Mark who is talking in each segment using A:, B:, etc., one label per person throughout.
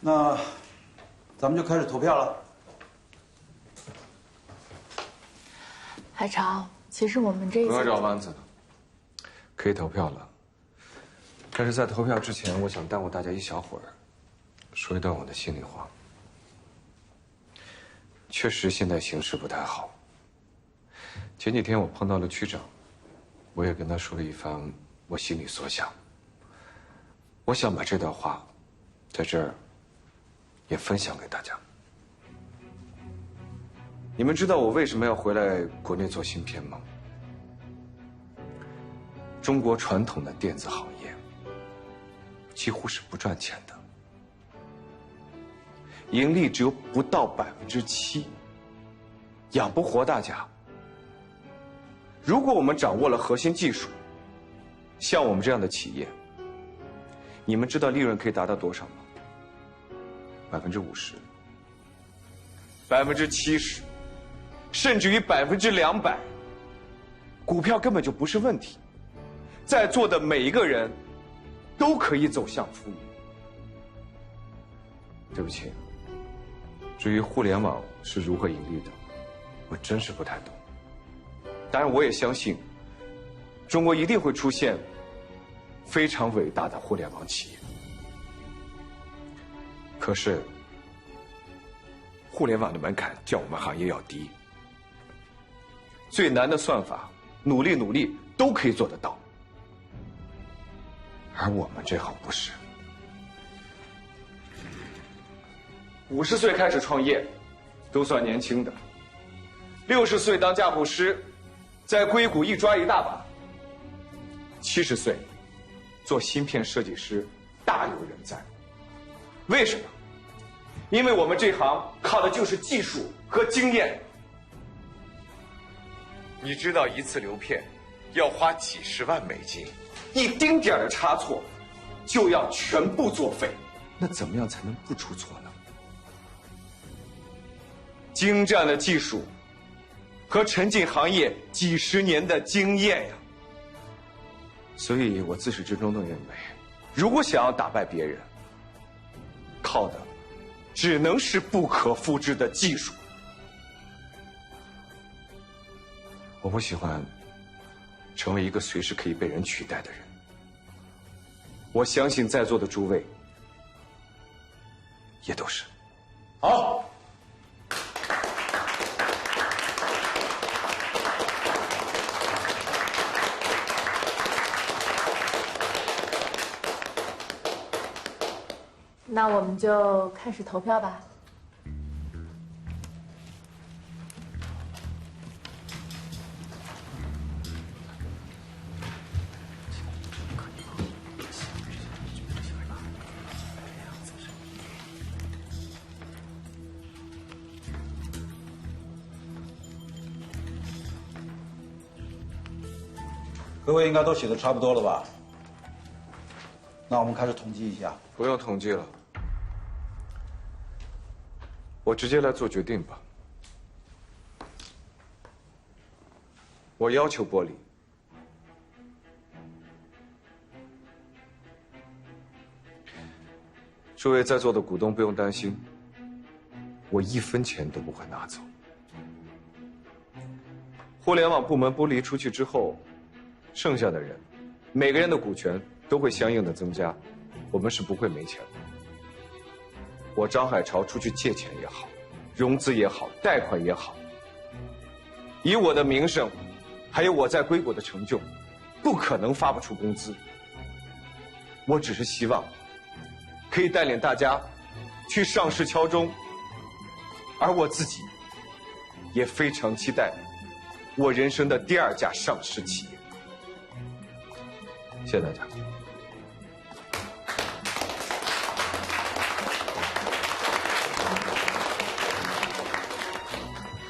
A: 那咱们就开始投票了。
B: 海潮，其实我们这一次
C: 不要绕弯子了，可以投票了。但是在投票之前，我想耽误大家一小会儿，说一段我的心里话。确实，现在形势不太好。前几天我碰到了区长，我也跟他说了一番我心里所想。我想把这段话，在这儿也分享给大家。你们知道我为什么要回来国内做芯片吗？中国传统的电子行业几乎是不赚钱的，盈利只有不到7%，养不活大家。如果我们掌握了核心技术，像我们这样的企业，你们知道利润可以达到多少吗？50%、70%，甚至于200%，股票根本就不是问题。在座的每一个人都可以走向富裕。对不起，至于互联网是如何盈利的，我真是不太懂。当然，我也相信，中国一定会出现非常伟大的互联网企业。可是，互联网的门槛较我们行业要低，最难的算法，努力都可以做得到。而我们这行不是，50岁开始创业，都算年轻的；60岁当架步师，在硅谷一抓一大把；70岁做芯片设计师，大有人在。为什么？因为我们这行靠的就是技术和经验。你知道一次流片要花几十万美金，一丁点的差错就要全部作废，那怎么样才能不出错呢？精湛的技术和沉浸行业几十年的经验呀。所以我自始至终都认为，如果想要打败别人，靠的只能是不可复制的技术。我不喜欢成为一个随时可以被人取代的人。我相信在座的诸位也都是。
A: 好。
B: 那我们就开始投票吧。
A: 各位应该都写的差不多了吧？那我们开始统计一下。
C: 不用统计了，我直接来做决定吧。我要求剥离。诸位在座的股东不用担心，我1分钱都不会拿走。互联网部门剥离出去之后，剩下的人，每个人的股权都会相应的增加，我们是不会没钱的。我张海潮出去借钱也好，融资也好，贷款也好，以我的名声，还有我在硅谷的成就，不可能发不出工资。我只是希望可以带领大家去上市敲钟，而我自己也非常期待我人生的第2家上市企业。谢谢大家。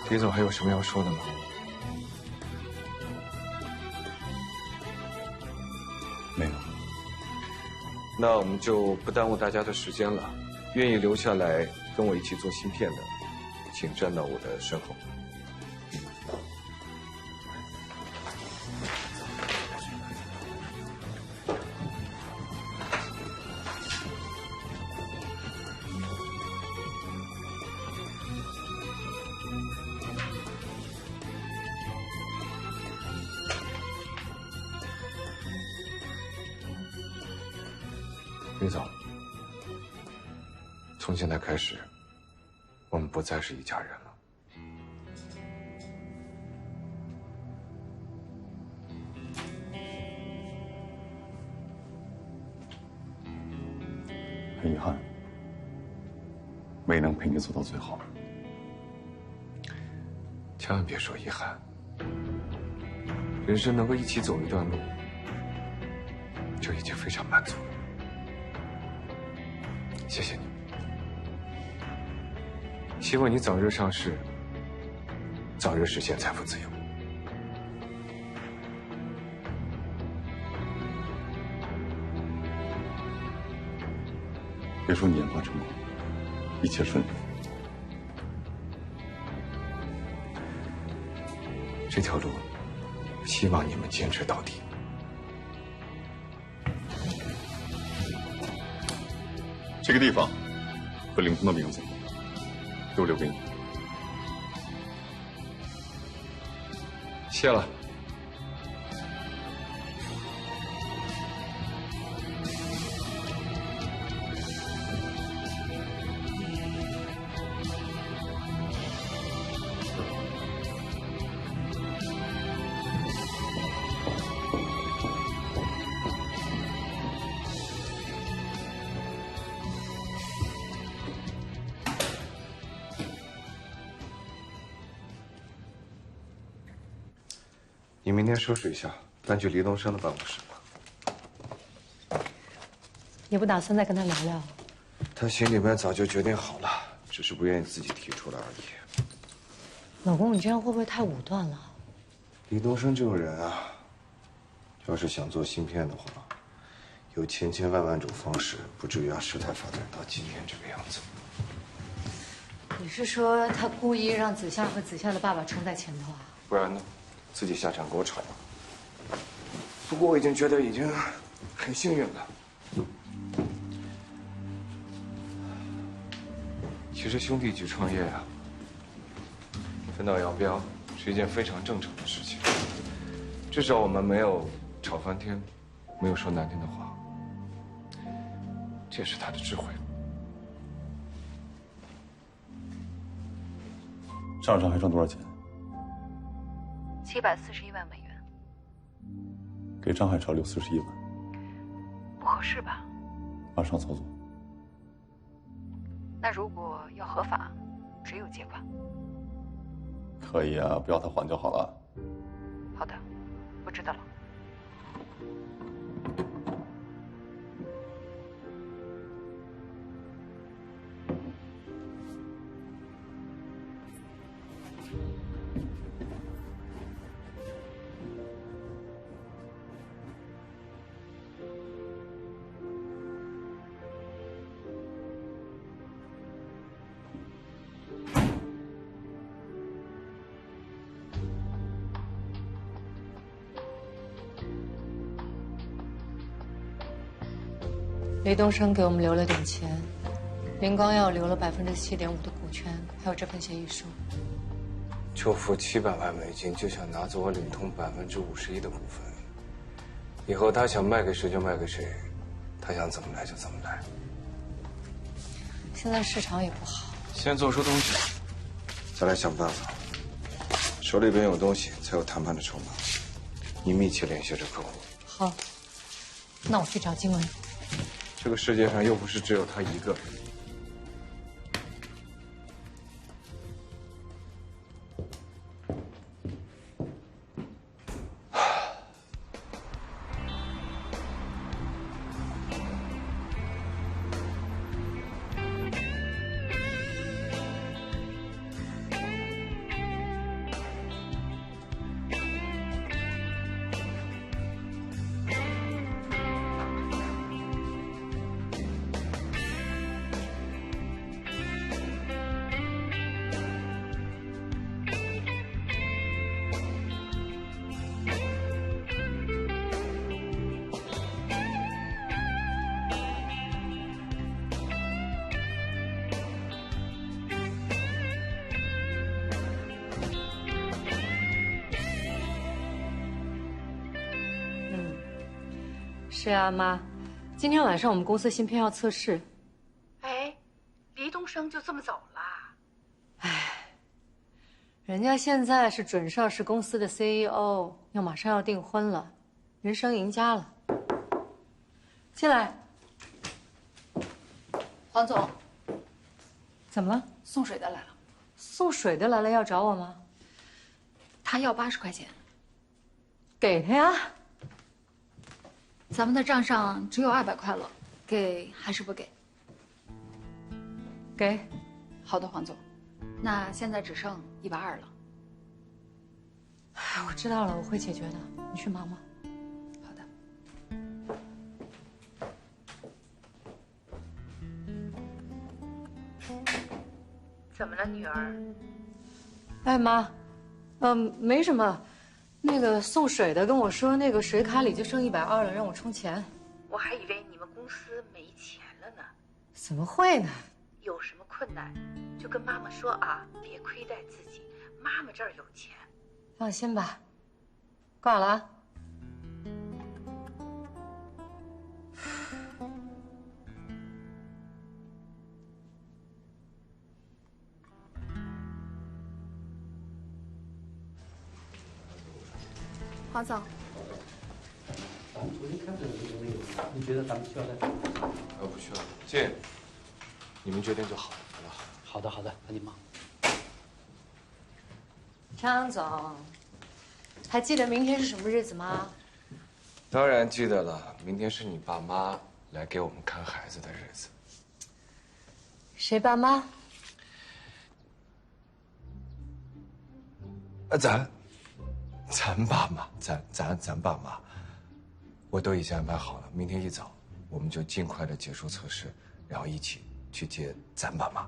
C: 李总还有什么要说的吗？
A: 没有。
C: 那我们就不耽误大家的时间了。愿意留下来跟我一起做芯片的，请站到我的身后。李总，从现在开始，我们不再是一家人了。
D: 很遗憾，没能陪你走到最后。
C: 千万别说遗憾，人生能够一起走一段路，就已经非常满足了。谢谢你，希望你早日上市，早日实现财富自由。
D: 别说你研发成功，一切顺利。
C: 这条路，希望你们坚持到底。
D: 这个地方和灵通的名字，都留给你。
C: 谢了。你明天收拾一下，搬去黎东升的办公室吧。
E: 你不打算再跟他聊聊？
C: 他心里面早就决定好了，只是不愿意自己提出来而已。
E: 老公，你这样会不会太武断了？
C: 黎东升这种人啊，要是想做芯片的话，有千千万万种方式，不至于让事态发展到今天这个样子。
E: 你是说他故意让子夏和子夏的爸爸冲在前头啊？
C: 不然呢？自己下场给我吵。不过我已经觉得已经很幸运了。其实兄弟一起创业啊，分道扬镳是一件非常正常的事情。至少我们没有吵翻天，没有说难听的话，这也是他的智慧。
D: 账上还剩多少钱
B: 741万美元，
D: 给张海潮留41万，
B: 不合适吧？
D: 马上操作。
B: 那如果要合法，只有借款。
D: 可以啊，不要他还就好了。
B: 好的，我知道了。
E: 雷东升给我们留了点钱，林光耀留了7.5%的股权，还有这份协议书。
C: 就付700万美金，就想拿走我领通51%的股份。以后他想卖给谁就卖给谁，他想怎么来就怎么来。
E: 现在市场也不好，
C: 先做出东西，再来想办法。手里边有东西，才有谈判的筹码。你密切联系着客户。
E: 好，那我去找经文。
C: 这个世界上又不是只有他一个人。
E: 是啊，妈，今天晚上我们公司芯片要测试。
B: 哎，黎东升就这么走了？
E: 人家现在是准上市公司的 CEO， 马上要订婚了，人生赢家了。进来。
B: 黄总，
E: 怎么了？
B: 送水的来了，
E: 送水的来了，要找我吗？
B: 他要80块钱，
E: 给他呀。
B: 咱们的账上只有200块了，给还是不给？
E: 给。
B: 好的，黄总，那现在只剩120了。
E: 哎，我知道了，我会解决的，你去忙吧。
B: 好的。怎么了，女儿？
E: 哎妈，没什么，那个送水的跟我说，那个水卡里就剩120了，让我充钱。
B: 我还以为你们公司没钱了呢。
E: 怎么会呢？
B: 有什么困难，就跟妈妈说啊，别亏待自己，妈妈这儿有钱。
E: 放心吧，挂了啊。
B: 黄总，
F: 咱们重新开会有没有？你觉得咱们需要再？
C: 不需要，这你们决定就好，好吧？
F: 好的，好的，那你忙。
E: 张总，还记得明天是什么日子吗？
C: 当然记得了，明天是你爸妈来给我们看孩子的日子。
E: 谁爸妈？
C: 咱爸妈，咱爸妈，我都已经安排好了。明天一早，我们就尽快的结束测试，然后一起去接咱爸妈。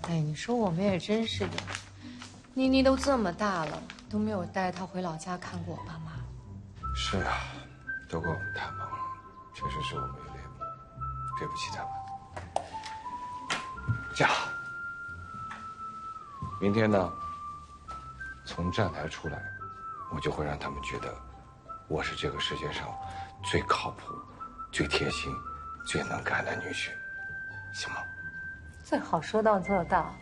E: 哎，你说我们也真是的，妮妮都这么大了，都没有带她回老家看过我爸妈。
C: 是啊，都怪我们太忙了，确实是我们有点对不起他们。这样，明天呢，从站台出来，我就会让他们觉得我是这个世界上最靠谱、最贴心、最能干的女婿，行吗？
E: 最好说到做到。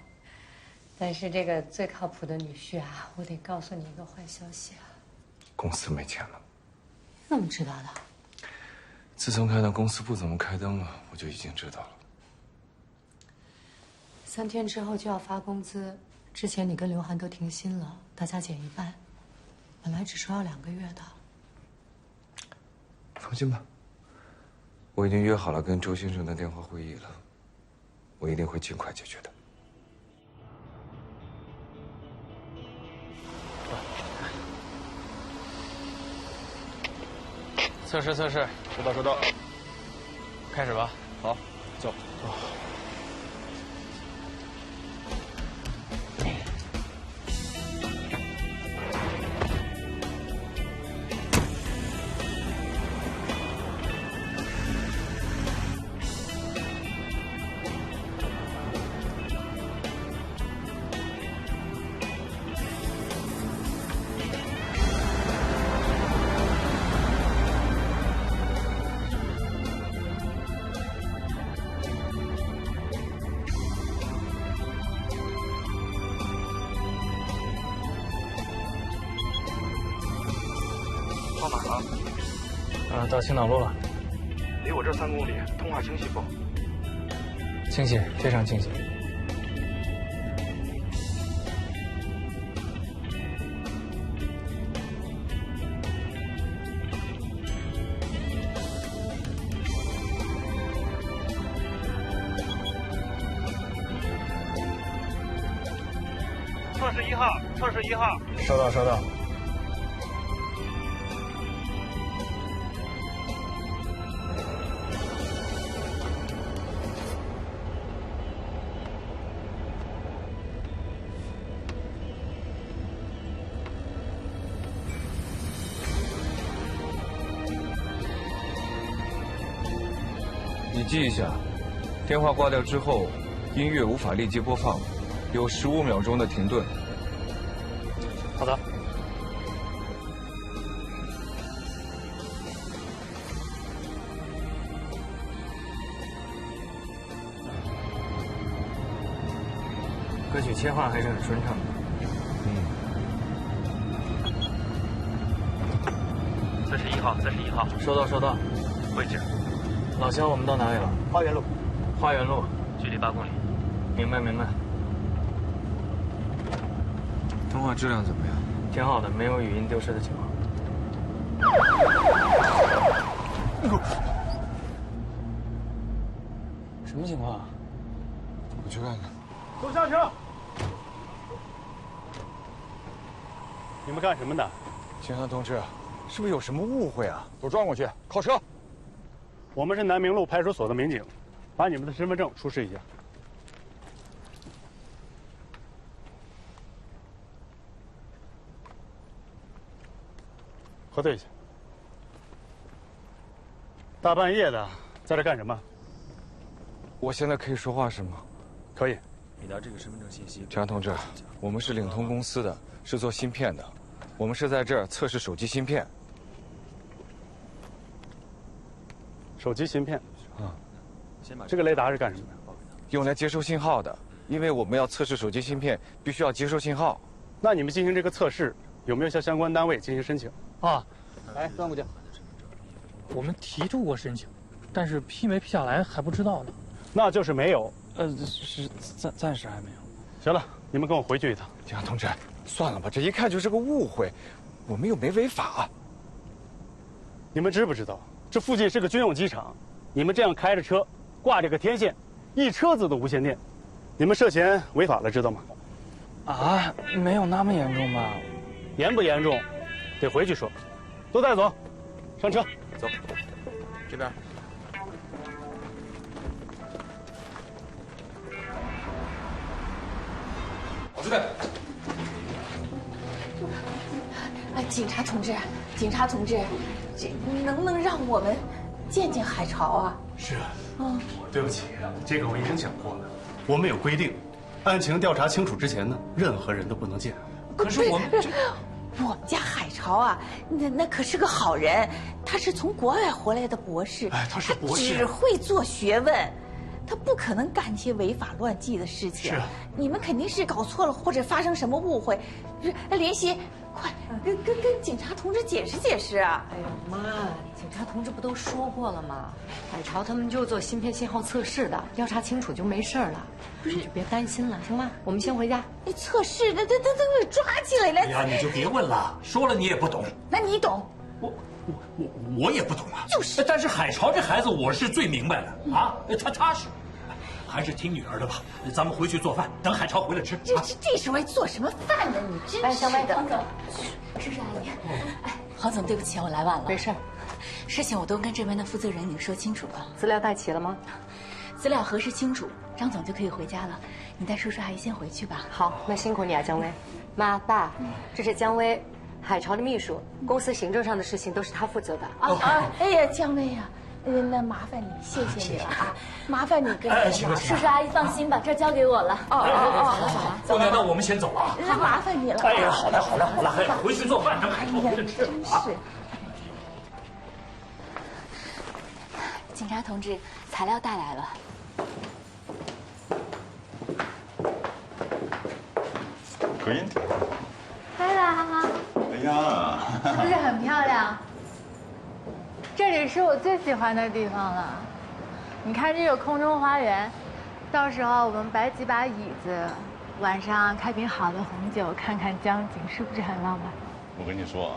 E: 但是这个最靠谱的女婿啊，我得告诉你一个坏消息啊。
C: 公司没钱了。
E: 怎么知道的？
C: 自从看到公司不怎么开灯了，我就已经知道了。
E: 3天之后就要发工资，之前你跟刘涵都停薪了，大家减一半。本来只说要2个月的。
C: 放心吧，我已经约好了跟周先生的电话会议了，我一定会尽快解决的。
G: 测试，收到，开始吧。
C: 好，走。
G: 到哪了？到青岛路了。离我这3公里，通话清晰不？清晰，非常清晰。测试1号，测试1号。收到，收到。
C: 你记一下，电话挂掉之后，音乐无法立即播放，有15秒钟的停顿。
G: 好的。歌曲切换还是很顺畅的。41号，41号，收到收到，位置。老肖，我们到哪里了？
F: 花园路。
G: 花园路，距离8公里。明白明白。
C: 通话质量怎么样？
G: 挺好的，没有语音丢失的情况。什么情况啊？
C: 我去看看。
F: 都下车！你们干什么的？
C: 警察同志，是不是有什么误会啊？都转过去，靠车。
F: 我们是南明路派出所的民警，把你们的身份证出示一下。核对一下。大半夜的，在这干什么？
C: 我现在可以说话是吗？
F: 可以。
G: 你的这个身份证信息。
C: 警察同志，我们是领通公司的，是做芯片的，我们是在这儿测试手机芯片。
F: 手机芯片。
C: 啊。
F: 这个雷达是干什么的？
C: 用来接收信号的，因为我们要测试手机芯片，必须要接收信号。
F: 那你们进行这个测试，有没有向相关单位进行申请？
H: 啊，来，转过去。我们提出过申请，但是批没批下来还不知道呢。
F: 那就是没有。
H: 是暂时还没有。
F: 行了，你们跟我回去一趟。
C: 警察同志，算了吧，这一看就是个误会，我们又没违法。
F: 你们知不知道，这附近是个军用机场，你们这样开着车，挂着个天线，一车子的无线电，你们涉嫌违法了，知道吗？
H: 啊，没有那么严重吧？
F: 严不严重，得回去说。都带走，上车。
C: 走，这边。老师们，
B: 警察同志，警察同志，这能不能让我们见见海潮啊？
F: 是啊。对不起，这个我已经讲过了，我们有规定，案情调查清楚之前呢，任何人都不能见。
H: 可是我们
B: 我们家海潮啊，那可是个好人，他是从国外回来的博士，
F: 哎，他是博士，
B: 只会做学问，他不可能干些违法乱纪的事情。
F: 是，
B: 你们肯定是搞错了，或者发生什么误会，联系，快跟警察同志解释解释啊！
E: 哎呦妈，警察同志不都说过了吗？海潮他们就做芯片信号测试的，调查清楚就没事了。不是，你就别担心了，行吗？我们先回家。
B: 你测试，那给抓起来了。
I: 哎呀，你就别问了，说了你也不懂。
B: 那你懂？
I: 我也不懂啊。
B: 就是。
I: 但是海潮这孩子我是最明白的啊，他踏实，还是听女儿的吧。咱们回去做饭，等海潮回来吃。
B: 这时候还做什么饭呢？你真是。
E: 小麦的。
J: 黄总，叔叔阿姨，哎，黄总，对不起，我来晚了。
E: 没事。
J: 事情我都跟这边的负责人已经说清楚了。
E: 资料带齐了吗？
J: 资料核实清楚，张总就可以回家了。你带叔叔阿姨先回去吧。
E: 好，那辛苦你啊，姜薇。妈爸，这是姜薇，海潮的秘书，公司行政上的事情都是他负责的。
B: 哎呀，姜薇呀，那麻烦你，谢谢你了啊，麻烦你跟
J: 叔叔阿姨放心吧，这交给我了。
B: 好了，
I: 姑娘，那我们先走了。
B: 那麻烦你了。
I: 哎呀，好了，回去做饭，等海潮回来吃啊。
J: 警察同志，材料带来了。
D: 隔音。
K: 嗨啦！
D: 哎呀，
K: 是不是很漂亮？这里是我最喜欢的地方了。你看这个空中花园，到时候我们摆几把椅子，晚上开瓶好的红酒，看看江景，是不是很浪漫？
D: 我跟你说，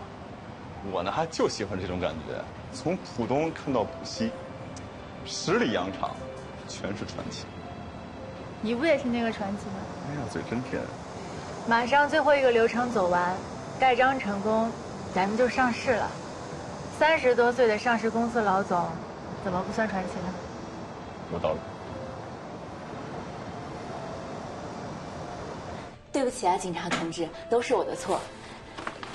D: 我呢就喜欢这种感觉，从浦东看到浦西，十里洋场，全是传奇。
K: 你不也是那个传奇吗？
D: 哎呀，嘴真甜。
K: 马上最后一个流程走完，盖章成功，咱们就上市了。30多岁的上市公司老总，怎么不算传奇呢？
D: 有道理。
J: 对不起啊，警察同志，都是我的错。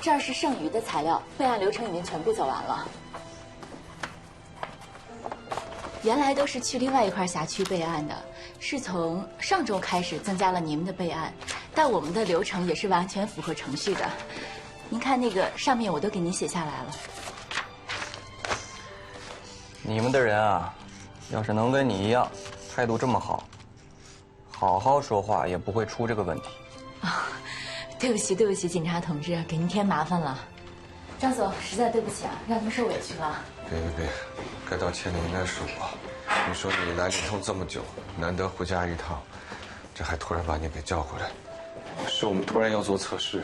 J: 这儿是剩余的材料，备案流程已经全部走完了。原来都是去另外一块辖区备案的，是从上周开始增加了你们的备案，但我们的流程也是完全符合程序的。您看那个上面我都给您写下来了。
L: 你们的人啊，要是能跟你一样，态度这么好，好好说话也不会出这个问题。
J: 啊，对不起，对不起，警察同志，给您添麻烦了。张总，实在对不起啊，让你们受委屈了。
C: 别，该道歉的应该是我。你说你来临潼这么久，难得回家一趟，这还突然把你给叫回来，是我们突然要做测试，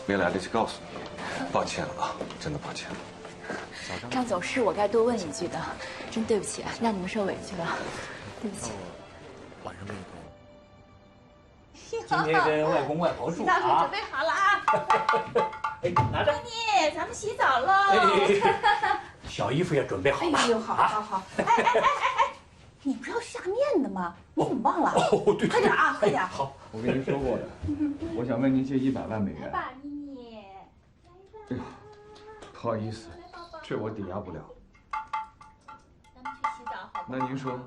C: 没来得及告诉你，抱歉了啊，真的抱歉了。
J: 张总，是我该多问一句的，真对不起啊，让你们受委屈了，对不起。
I: 晚上给你今天跟外公外婆住啊。
B: 洗澡水准备好了啊！
I: 哎，拿着。
B: 妮，咱们洗澡喽。
I: 小衣服也准备好了。
B: 哎呦，好。哎，你不是要下面的吗？你怎么忘了？
I: 哦，对，
B: 快点啊，快点。
I: 好，
C: 我跟您说过的，我想问您借100万美元。
B: 爸，妮。
C: 哎呀，不好意思，这我抵押不了。
B: 咱们去洗澡好不好？
C: 那您说，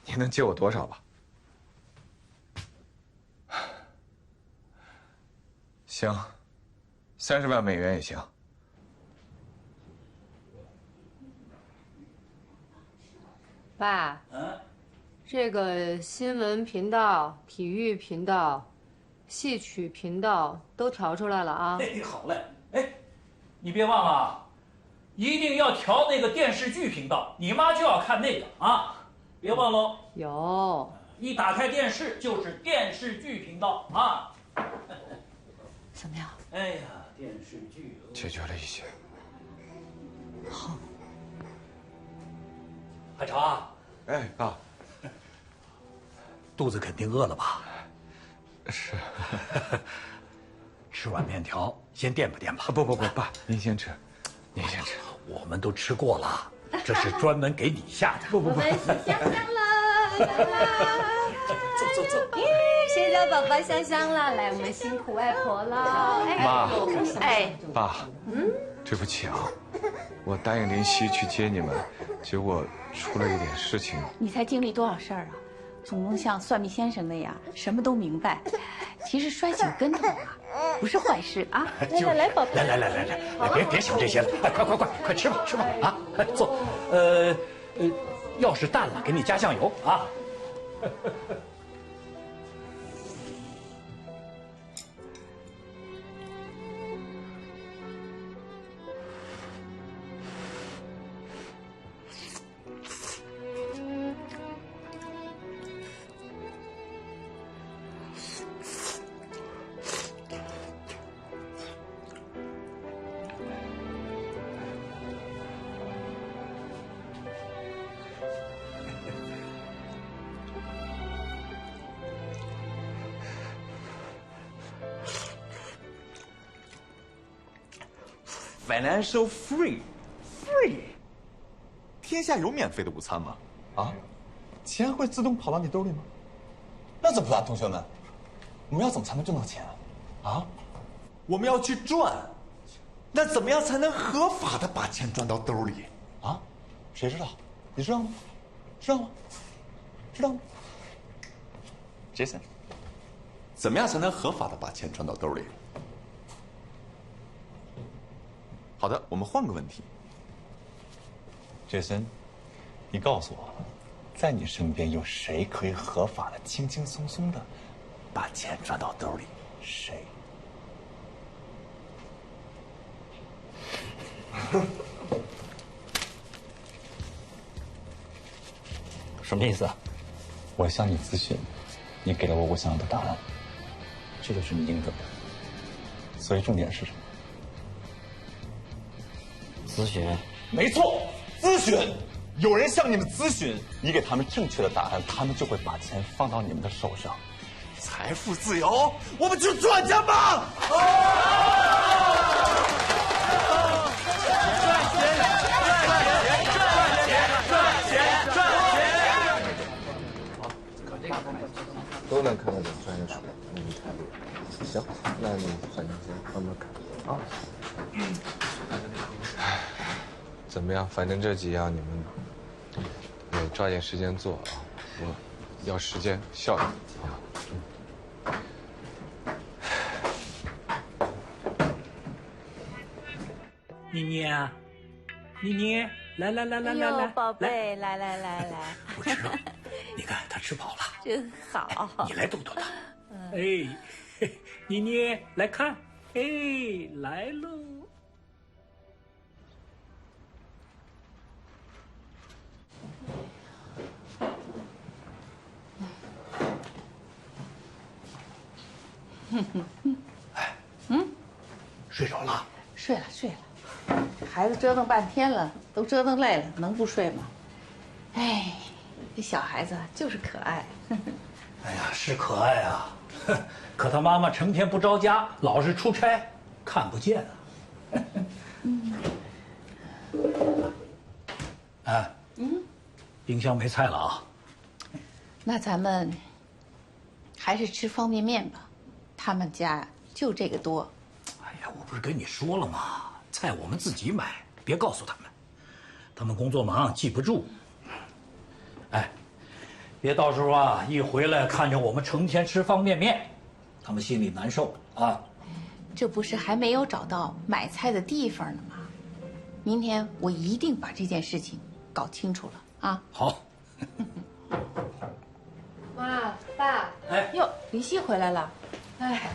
C: 您能借我多少吧？行，30万美元也行。
E: 爸，这个新闻频道、体育频道、戏曲频道都调出来了啊。
I: 哎，好嘞。哎，你别忘了，一定要调那个电视剧频道，你妈就要看那个啊，别忘喽。
E: 有，
I: 一打开电视就是电视剧频道啊。
E: 怎么样？
I: 哎呀，电视剧
C: 解决了一些。
E: 好。
I: 海潮啊，
C: 哎，爸，
I: 肚子肯定饿了吧？
C: 是。
I: 吃碗面条，先垫吧垫吧。
C: 不，爸，您先吃，您先吃。
I: 我们都吃过了，这是专门给你下的。
C: 不。
B: 我们洗香香了。
I: 坐。
E: 水饺宝宝香香了，来，我们辛苦外婆了。
C: 妈，
B: 哎，
C: 爸，对不起啊，我答应林夕去接你们，结果出了一点事情。
B: 你才经历多少事儿啊？总能像算命先生那样什么都明白。其实摔几个跟头啊，不是坏事啊。来，宝贝。
I: 来，别想这些了，哎，快吃吧啊！哎，坐。要是淡了，给你加酱油啊。
D: Financial free，天下有免费的午餐吗？啊，钱会自动跑到你兜里吗？那怎么办，同学们？我们要怎么才能挣到钱啊？啊，我们要去赚，那怎么样才能合法的把钱赚到兜里？啊，谁知道？你知道吗？知道吗？Jason， 怎么样才能合法的把钱赚到兜里？好的，我们换个问题。杰森，你告诉我，在你身边有谁可以合法的、轻轻松松的把钱赚到兜里？谁？
I: 什么意思啊？
D: 我向你咨询，你给了我想要的答案，这就是你应得的。所以重点是什么？
L: 咨询。
D: 没错，咨询。有人向你们咨询，你给他们正确的答案，他们就会把钱放到你们的手上。财富自由，我们去赚钱吧！
C: 都能看得懂专业术语，没太厉害。行，那你反正先慢慢看啊。怎么样？反正这几样你们得抓紧时间做啊！我要时间效率啊。
I: 妮妮，来，
B: 哎呦，宝贝，来，
I: 不吃了。你看他吃饱了，
B: 真好。
I: 你来逗逗他。哎，妮妮来看，哎，来喽。
M: 哎，睡着了？
B: 睡了睡了，孩子折腾半天了，都折腾累了，能不睡吗？哎，这小孩子就是可爱。
I: 哎呀，是可爱啊，可他妈妈成天不着家，老是出差，看不见啊。哎，冰箱没菜了啊。
B: 那咱们还是吃方便面吧，他们家就这个多。
I: 哎呀，我不是跟你说了吗？菜我们自己买，别告诉他们，他们工作忙记不住。哎，别到时候啊一回来看见我们成天吃方便面，他们心里难受啊。
B: 这不是还没有找到买菜的地方呢吗？明天我一定把这件事情搞清楚了啊。
I: 好。
E: 妈，爸，
I: 哎，
B: 哟，林夕回来了。
E: 哎，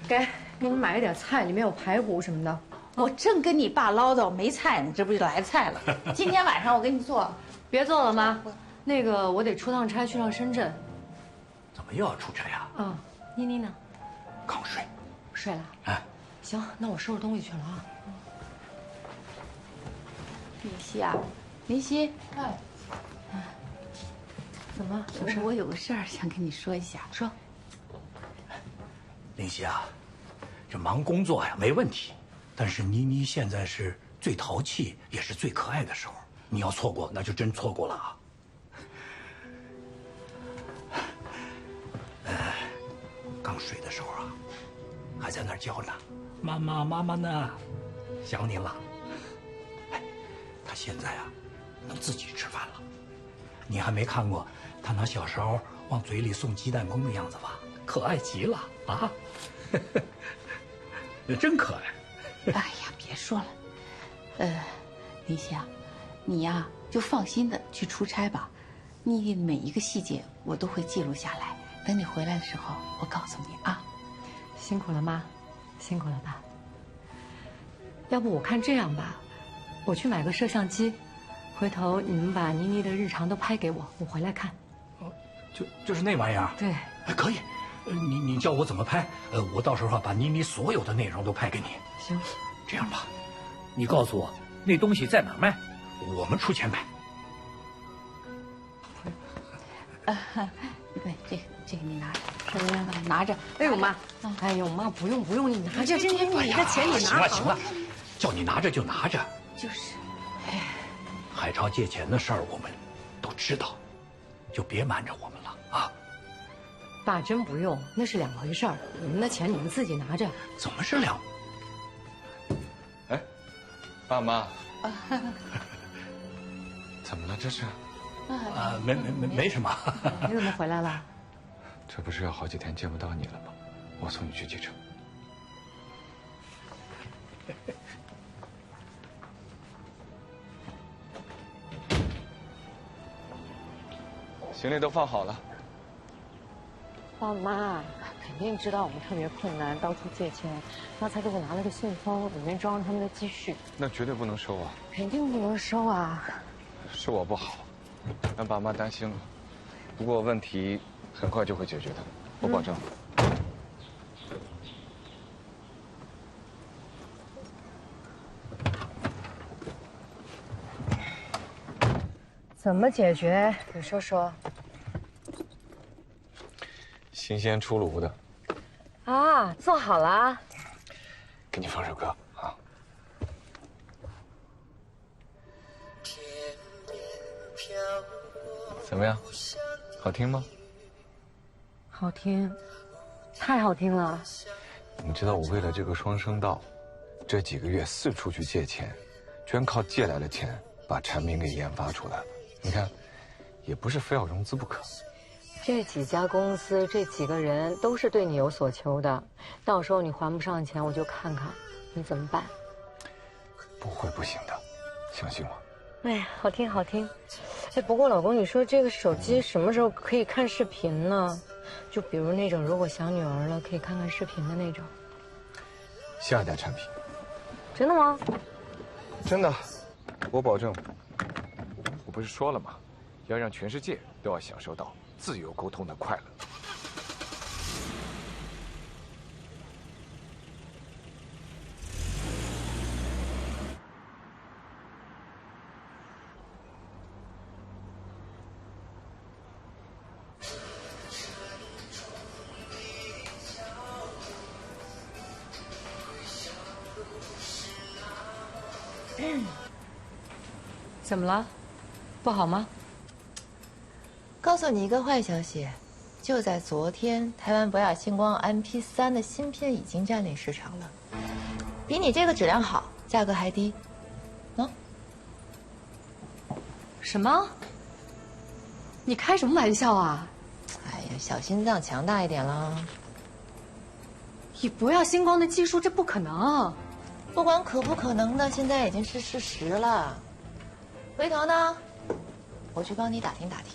E: 给你们买一点菜，里面有排骨什么的。
B: 我正跟你爸唠叨没菜呢，这不就来菜了？今天晚上我给你做。
E: 别做了，妈。那个我得出趟差去趟深圳。
I: 怎么又要出差呀？
E: 啊，妮妮呢？
I: 刚睡。
E: 睡了。
I: 哎，
E: 行，那我收拾东西去了啊。
B: 林夕啊，林夕，
E: 哎，怎么？
B: 我有个事儿想跟你说一下。
E: 说。
I: 林夕啊，这忙工作呀没问题，但是妮妮现在是最淘气也是最可爱的时候，你要错过那就真错过了啊。刚睡的时候啊，还在那儿叫呢，妈妈妈妈呢，想你了。哎，他现在啊，能自己吃饭了。你还没看过他拿小勺往嘴里送鸡蛋羹的样子吧？可爱极了啊！真可爱。
B: 哎呀，别说了，林夕啊，你呀就放心的去出差吧，你每一个细节我都会记录下来。等你回来的时候，我告诉你啊。
E: 辛苦了妈，辛苦了爸。要不我看这样吧，我去买个摄像机，回头你们把妮妮的日常都拍给我，我回来看。
I: 哦，就是那玩意儿。
E: 对，
I: 哎，可以。你教我怎么拍？我到时候把妮妮所有的内容都拍给你。
E: 行，
I: 这样吧，你告诉我那东西在哪儿卖，我们出钱买。
B: 对，这个你拿着。
E: 什么呀？
B: 拿着。
E: 哎呦妈！哎呦妈，不用，你拿着，这是你的钱，你拿。
I: 行了，叫你拿着就拿着。
B: 就是，
I: 海潮借钱的事儿我们都知道，就别瞒着我们了啊。
E: 爸，真不用，那是两回事儿。你们的钱你们自己拿着。
I: 怎么是两？
C: 哎，爸妈，怎么了这是？
I: 啊，没什么。
E: 你怎么回来了？
C: 这不是有好几天见不到你了吗？我送你去机场。行李都放好了。
E: 爸妈肯定知道我们特别困难，到处借钱，刚才给我拿了个信封，里面装着他们的积蓄。
C: 那绝对不能收啊！
E: 肯定不能收啊！
C: 是我不好，让爸妈担心了。不过问题很快就会解决的，我保证。
E: 怎么解决？你说说。
C: 新鲜出炉的。
E: 啊，做好了。
C: 给你放首歌啊。怎么样？好听吗？
E: 好听，太好听了。
C: 你知道我为了这个双声道，这几个月四处去借钱，全靠借来的钱把产品给研发出来了。你看，也不是非要融资不可。
E: 这几家公司，这几个人都是对你有所求的，到时候你还不上钱，我就看看你怎么办。
C: 不会不行的，相信我。
E: 哎呀，好听好听。不过老公，你说这个手机什么时候可以看视频呢？就比如那种如果想女儿了可以看看视频的那种。
C: 下一代产品。
E: 真的吗？
C: 真的，我保证。我不是说了吗？要让全世界都要享受到自由沟通的快乐。
E: 怎么了？不好吗？
B: 告诉你一个坏消息，就在昨天，台湾博雅星光 MP3 的芯片已经占领市场了，比你这个质量好，价格还低。喏，
E: 什么？你开什么玩笑啊？
B: 哎呀，小心脏强大一点啦！
E: 以博雅星光的技术，这不可能。
B: 不管可不可能的，现在已经是事实了。回头呢，我去帮你打听打听。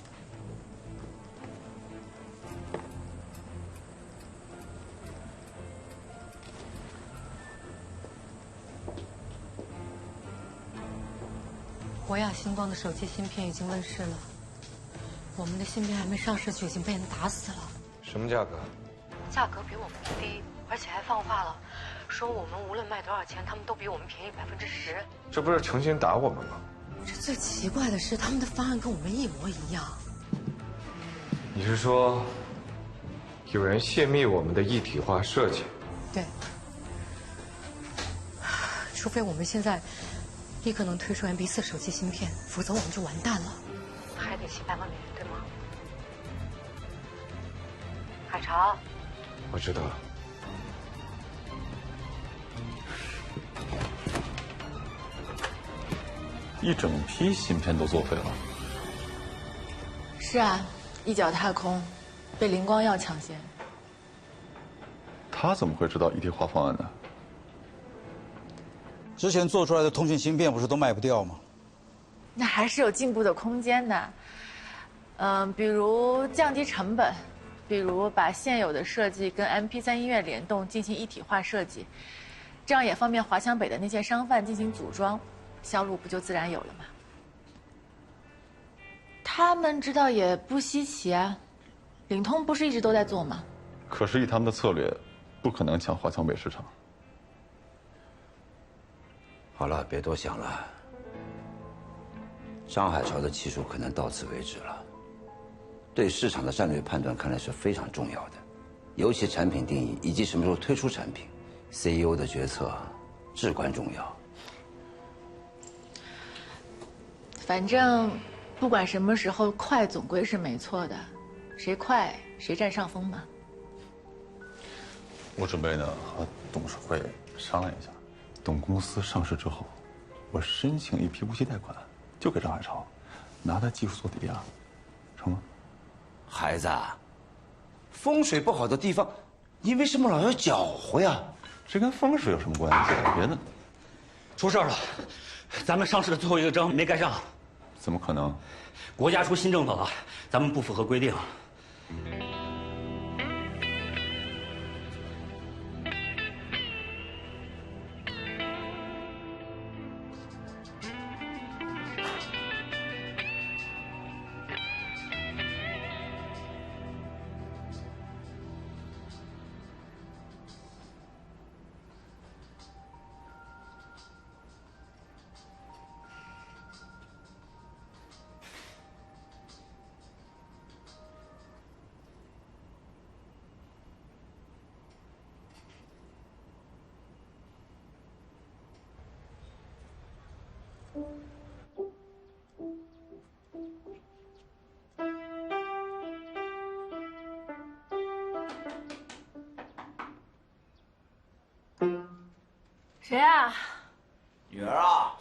E: 博雅星光的手机芯片已经问世了，我们的芯片还没上市就已经被人打死了。
C: 什么价格？
E: 价格比我们低，而且还放话了，说我们无论卖多少钱，他们都比我们便宜10%。
C: 这不是诚心打我们吗？
E: 这最奇怪的是，他们的方案跟我们一模一样。
C: 你是说，有人泄密我们的一体化设计？
E: 对。除非我们现在立刻能推出 MB4手机芯片，否则我们就完蛋了。还得700万美元，对吗？海潮，
C: 我知道了。
D: 一整批芯片都作废了。
K: 是啊，一脚踏空，被灵光药抢先。
D: 他怎么会知道一体化方案呢？
A: 之前做出来的通讯芯片不是都卖不掉吗？
K: 那还是有进步的空间的。比如降低成本，比如把现有的设计跟 MP3 音乐联动进行一体化设计，这样也方便华强北的那些商贩进行组装，销路不就自然有了吗？他们知道也不稀奇啊，领通不是一直都在做吗？
D: 可是以他们的策略，不可能抢华强北市场。
M: 好了，别多想了。张海潮的技术可能到此为止了，对市场的战略判断看来是非常重要的，尤其产品定义以及什么时候推出产品 ，CEO 的决策至关重要。
K: 反正不管什么时候快，总归是没错的，谁快谁占上风嘛。
D: 我准备呢和董事会商量一下，等公司上市之后，我申请一批无息贷款，就给张海潮，拿他技术做抵押，成吗？
M: 孩子，风水不好的地方，你为什么老要搅和呀？
D: 这跟风水有什么关系？别的，
I: 出事了，咱们上市的最后一个章没盖上。
D: 怎么可能？
I: 国家出新政策了，咱们不符合规定。
K: 谁啊？
M: 女儿啊！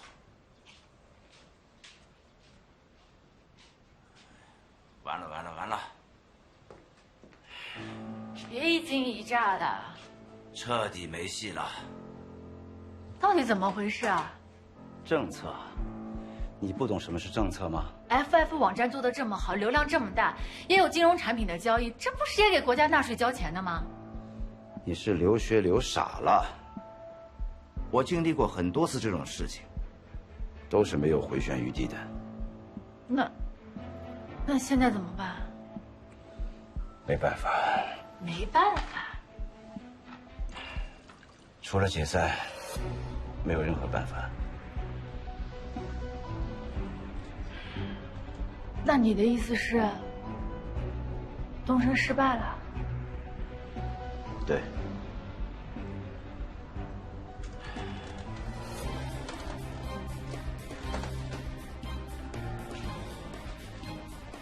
M: 完了完了完了！
K: 别一惊一乍的，
M: 彻底没戏了。
K: 到底怎么回事啊？
M: 政策，你不懂什么是政策吗？
K: FF 网站做得这么好，流量这么大，也有金融产品的交易，这不是也给国家纳税交钱的吗？
M: 你是留学留傻了。我经历过很多次这种事情，都是没有回旋余地的。
K: 那现在怎么办？
M: 没办法，
K: 没办法。
M: 除了解散，没有任何办法。
K: 那你的意思是，东升失败了？
M: 对。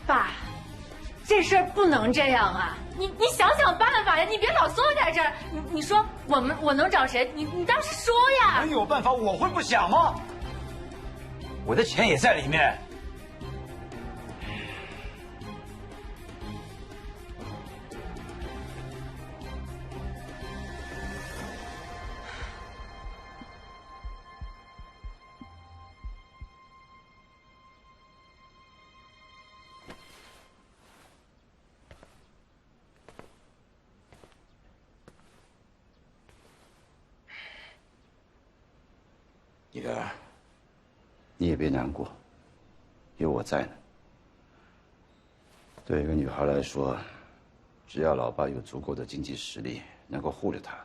K: 爸，这事儿不能这样啊！你想想办法呀！你别老缩在这儿。你说我能找谁？你倒是说呀！
M: 能有办法我会不想吗？我的钱也在里面。女儿，你也别难过，有我在呢。对一个女孩来说，只要老爸有足够的经济实力，能够护着她，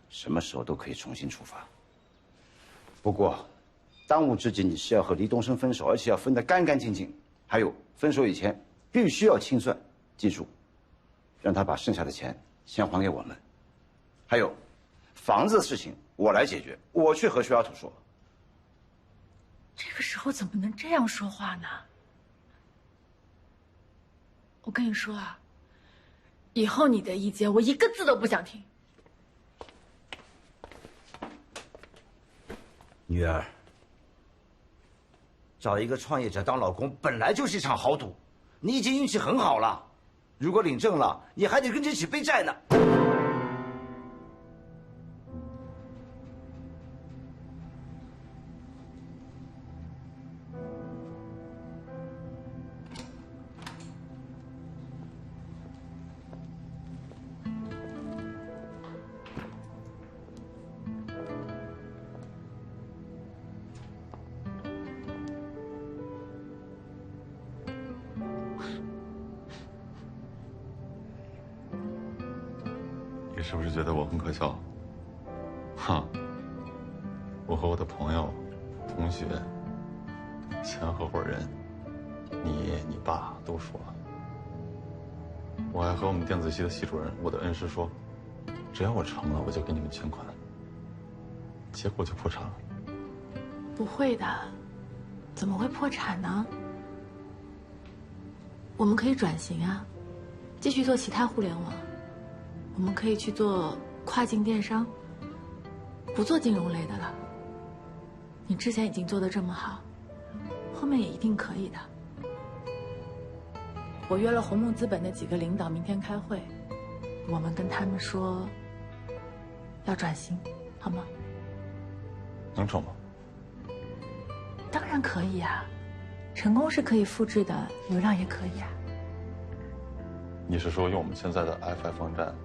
M: 什么时候都可以重新出发。不过，当务之急你是要和黎东升分手，而且要分得干干净净。还有，分手以前必须要清算，记住，让他把剩下的钱先还给我们。还有，房子的事情我来解决，我去和徐小土说。
K: 这个时候怎么能这样说话呢？我跟你说啊，以后你的意见我一个字都不想听。
M: 女儿，找一个创业者当老公本来就是一场豪赌，你已经运气很好了，如果领证了，你还得跟着一起背债呢。
D: 你是不是觉得我很可笑？哼，我和我的朋友、同学、前合伙人，你爷你爸都说，我还和我们电子系的系主任，我的恩师说，只要我成了，我就给你们全款。结果就破产了。
K: 不会的，怎么会破产呢？我们可以转型啊，继续做其他互联网。我们可以去做跨境电商，不做金融类的了。你之前已经做得这么好，后面也一定可以的。我约了红木资本的几个领导明天开会，我们跟他们说要转型，好吗？
D: 能成吗？
K: 当然可以啊，成功是可以复制的，流量也可以啊。
D: 你是说用我们现在的 FF 网站？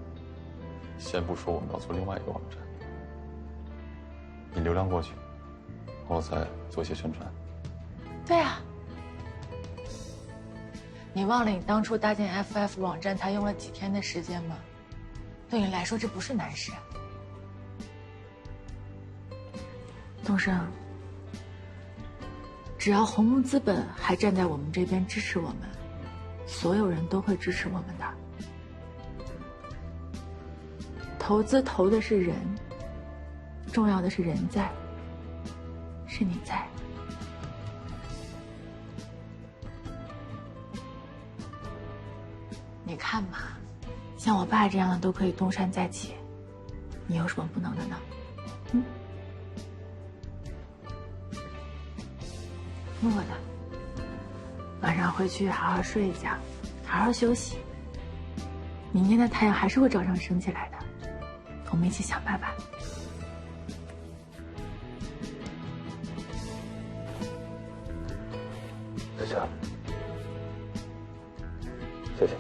D: 先不说我们要做另外一个网站，你流量过去，我再做一些宣传。
K: 对啊，你忘了你当初搭建 FF 网站才用了几天的时间吗？对你来说这不是难事。东升，只要红木资本还站在我们这边支持我们，所有人都会支持我们的。投资投的是人，重要的是人在，是你在。你看嘛，像我爸这样的都可以东山再起，你有什么不能的呢？嗯？听我的，晚上回去好好睡一觉，好好休息。明天的太阳还是会照常升起来的。我们一起想办法。
C: 子夏，谢谢。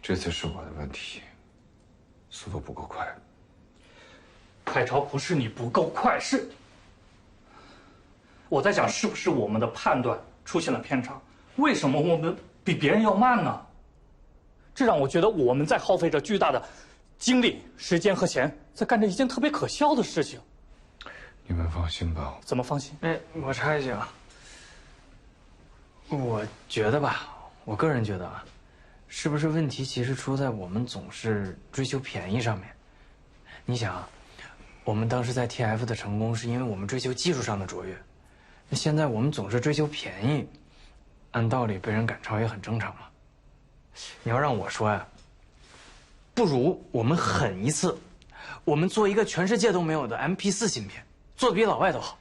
C: 这次是我的问题，速度不够快。
H: 海潮，不是你不够快，是我在想，是不是我们的判断出现了偏差？为什么我们比别人要慢呢？这让我觉得我们在耗费着巨大的精力、时间和钱，在干着一件特别可笑的事情。
C: 你们放心吧。
H: 怎么放心？
G: 哎，我插一句啊，我觉得吧，我个人觉得啊，是不是问题其实出在我们总是追求便宜上面？你想啊，我们当时在 TF 的成功，是因为我们追求技术上的卓越。那现在我们总是追求便宜，按道理被人赶超也很正常嘛。你要让我说呀，不如我们狠一次，我们做一个全世界都没有的 MP4芯片，做得比老外都好。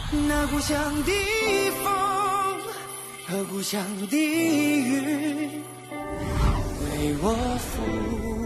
N: 那故乡的风和故乡的雨为我抚